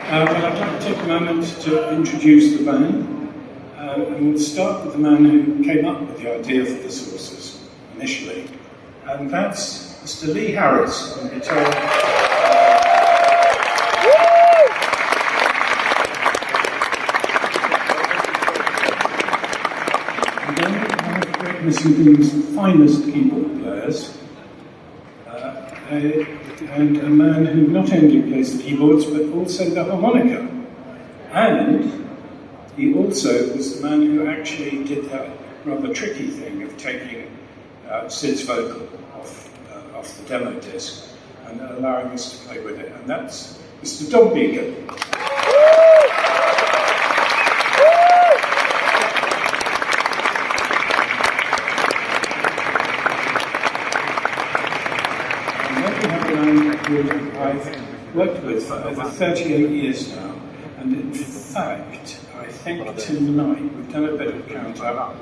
Well, I'd like to take a moment to introduce the band. And we'll start with the man who came up with the idea for the Saucers initially. And that's Mr. Lee Harris on guitar. And then one of Great Missing Thing's finest keyboard players. And a man who not only plays the keyboards but also the harmonica. And he also was the man who actually did that rather tricky thing of taking Sid's vocal off the demo disc and allowing us to play with it. And that's Mr. Dom Beacon. I've worked with for over 38 years now, and in fact, I think tonight we've done a bit of count-up.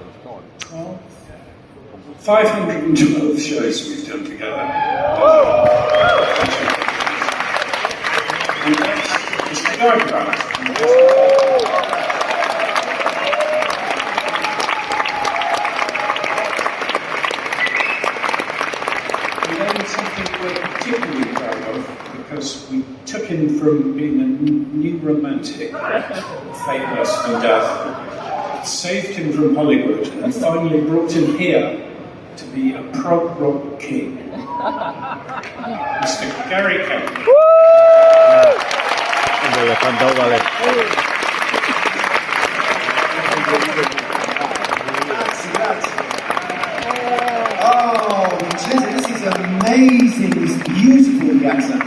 512 shows we've done together. And that's Mr. Diagram. Something we're particularly proud of, because we took him from being a new romantic, famous and death, saved him from Hollywood, and finally brought him here to be a prog rock king. Mr. Gary Kemp. Vicenza, this is amazing, this beautiful piazza.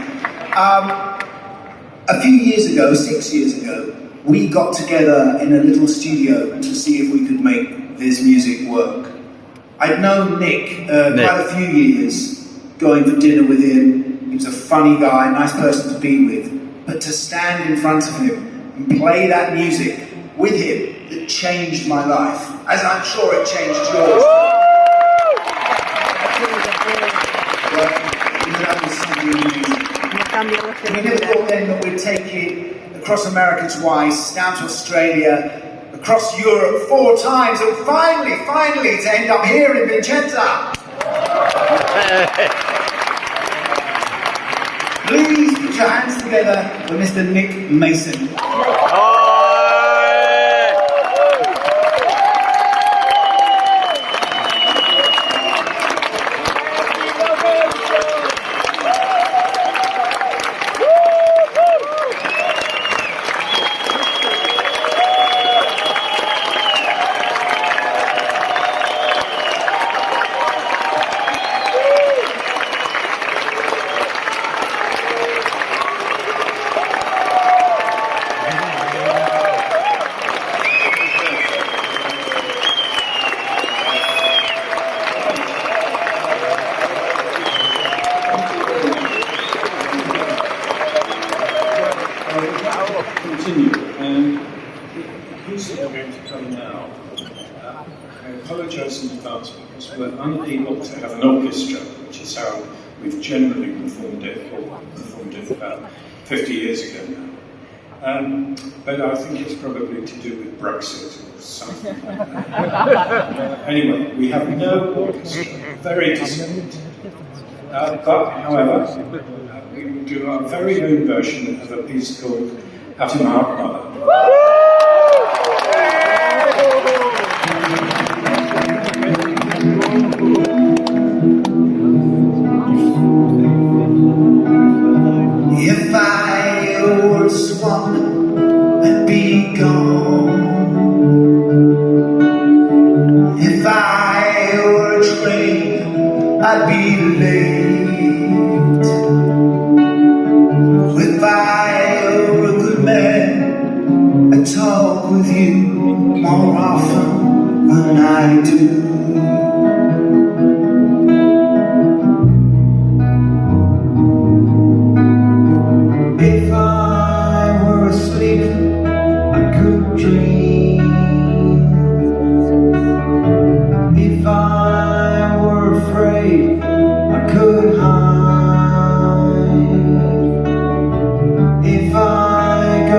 A few years ago, 6 years ago, we got together in a little studio to see if we could make this music work. I'd known Nick quite a few years, going for dinner with him. He was a funny guy, nice person to be with. But to stand in front of him and play that music with him, it changed my life, as I'm sure it changed yours. We never thought then that we'd take it across America twice, down to Australia, across Europe 4 times, and finally to end up here in Vicenza. Please put your hands together for Mr. Nick Mason. Continue. Who's going to come now? I apologise in advance because we're unable to have an orchestra, which is how we've generally performed it about 50 years ago now. But I think it's probably to do with Brexit or something like that. Anyway, we have no orchestra. Very disappointing. But, however, we will do our very own version of a piece called Out of My Heart, Mother. If I were a swan, I'd be gone. If I were a train, I'd be late. If I were a good man, I'd talk with you more often than I do. If I were asleep, I could dream. If I were afraid, I could hide. If I go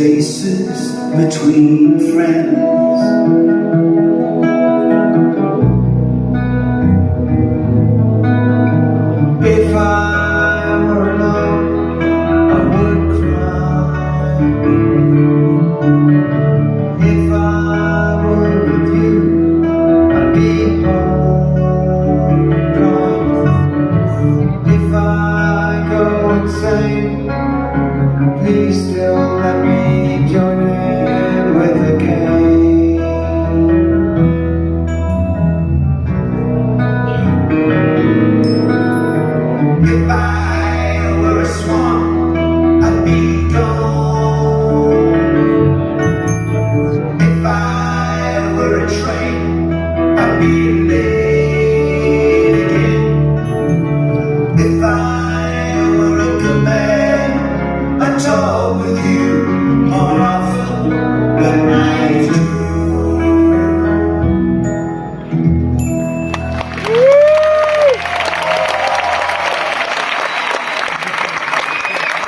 spaces between friends.